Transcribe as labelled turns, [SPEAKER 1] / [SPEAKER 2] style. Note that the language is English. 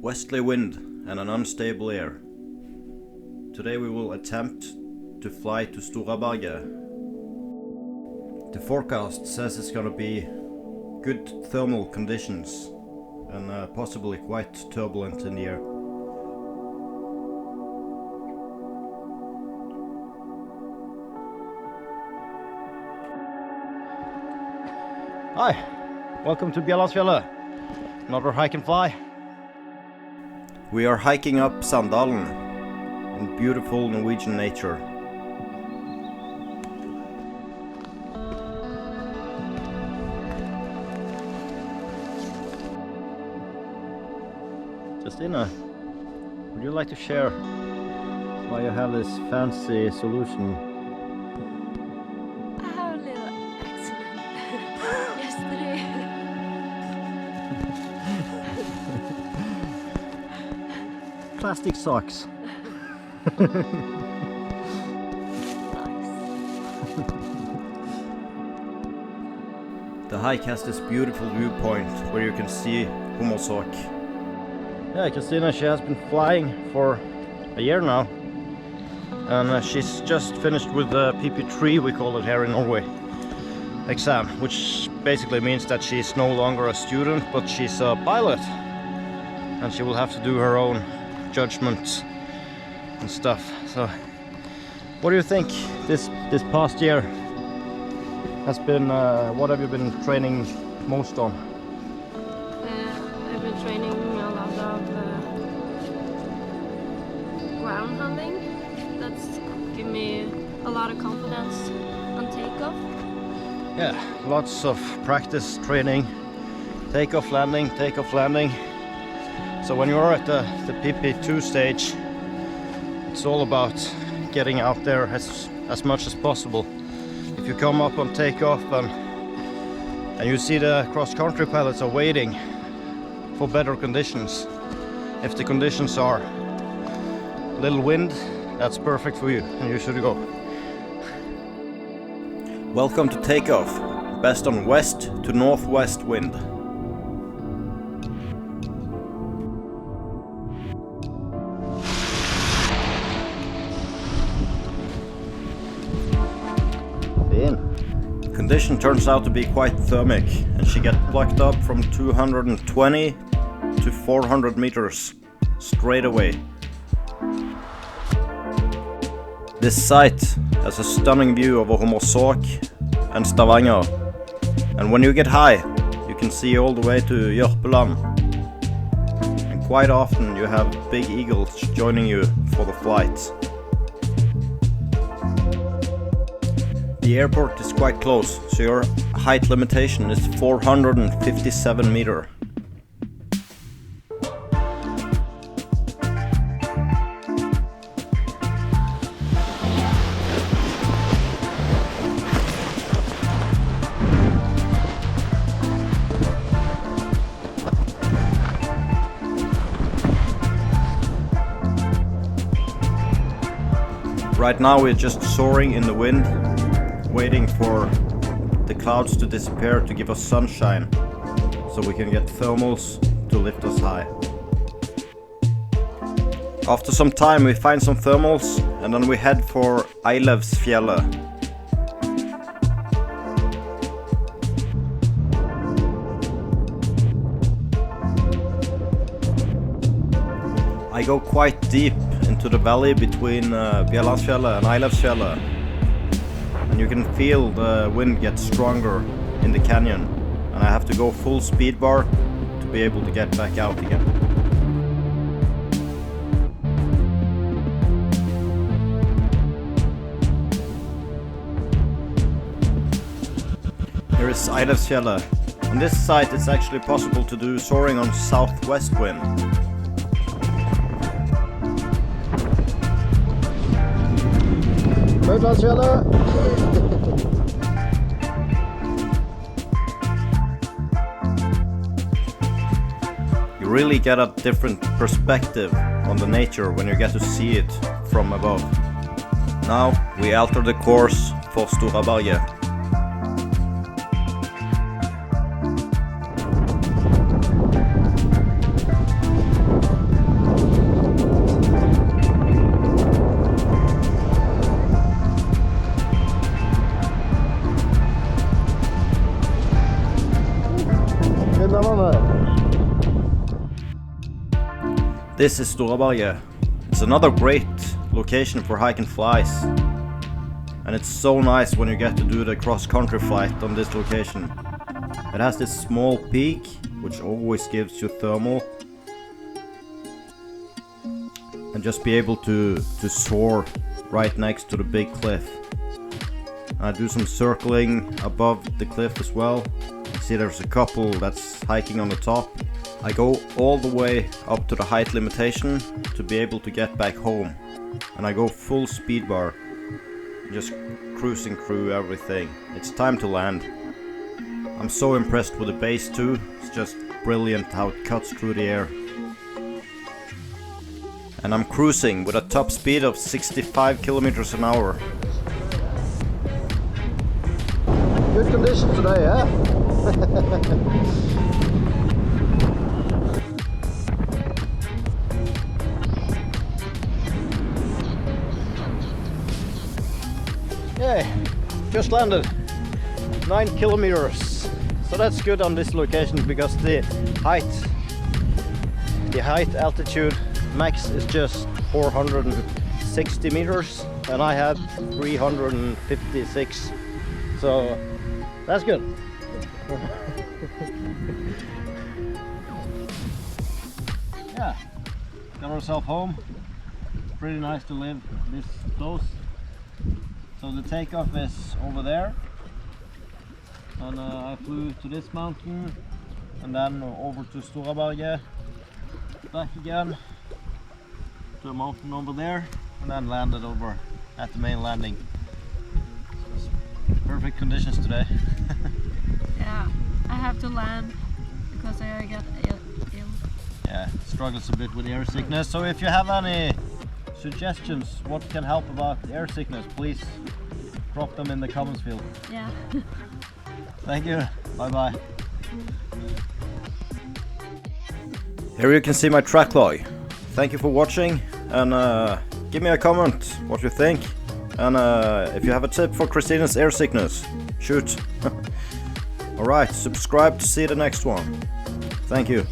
[SPEAKER 1] westerly wind and an unstable air. Today we will attempt to fly to Storaberget. The forecast says it's gonna be good thermal conditions and possibly quite turbulent in the air. Hi, welcome to Bjellandsfjellet, another hike and fly. We are hiking up Sandalen in beautiful Norwegian nature. Justina, would you like to share why you have this fancy solution?
[SPEAKER 2] I have a little accident yesterday.
[SPEAKER 1] Plastic socks. The hike has this beautiful viewpoint where you can see Hummersåk. Yeah, Christina, she has been flying for a year now, and she's just finished with the PP3, we call it here in Norway, exam, which basically means that she's no longer a student, but she's a pilot, and she will have to do her own judgments and stuff. So, what do you think this past year has been? What have you been training most on?
[SPEAKER 2] I've been training a lot of ground handling. That's given me a lot of confidence on takeoff.
[SPEAKER 1] Yeah, lots of practice training, takeoff, landing. So when you're at the PP2 stage, it's all about getting out there as much as possible. If you come up on takeoff and you see the cross-country pilots are waiting for better conditions, if the conditions are little wind, that's perfect for you and you should go. Welcome to takeoff, best on west to northwest wind. Condition turns out to be quite thermic, and she gets plucked up from 220 to 400 meters straight away. This site has a stunning view over Hummersåk and Stavanger, and when you get high you can see all the way to Jørpeland, and quite often you have big eagles joining you for the flight. The airport is quite close, so your height limitation is 457 meters. Right now we're just soaring in the wind, waiting for the clouds to disappear to give us sunshine, so we can get thermals to lift us high. After some time we find some thermals, and then we head for Eilevsfjellet. I go quite deep into the valley between Bjellandsfjellet and Eilevsfjellet, and you can feel the wind get stronger in the canyon, and I have to go full speed bar to be able to get back out again. Here is Eilevsfjellet. On this site it's actually possible to do soaring on southwest wind. You really get a different perspective on the nature when you get to see it from above. Now we alter the course for Storaberget. This is Storaberget. It's another great location for hike and flies. And it's so nice when you get to do the cross-country flight on this location. It has this small peak, which always gives you thermal. And just be able to soar right next to the big cliff. I do some circling above the cliff as well. You see there's a couple that's hiking on the top. I go all the way up to the height limitation to be able to get back home. And I go full speed bar. Just cruising through everything. It's time to land. I'm so impressed with the base 2. It's just brilliant how it cuts through the air. And I'm cruising with a top speed of 65 kilometers an hour. Good conditions today, huh? Yeah, just landed 9 kilometers. So that's good on this location because the height altitude max is just 460 meters and I had 356. So that's good. Yeah, got ourselves home. Pretty nice to live this close. So the takeoff is over there, and I flew to this mountain and then over to Storaberget, back again to a mountain over there, and then landed over at the main landing. So perfect conditions today.
[SPEAKER 2] Yeah, I have to land because I got ill.
[SPEAKER 1] Yeah, struggles a bit with air sickness. So if you have any suggestions what can help about air sickness, please drop them in the comments field.
[SPEAKER 2] Yeah.
[SPEAKER 1] Thank you. Bye bye. Here you can see my track log. Thank you for watching, and give me a comment what you think, and if you have a tip for Christina's air sickness, shoot. Alright, subscribe to see the next one. Thank you.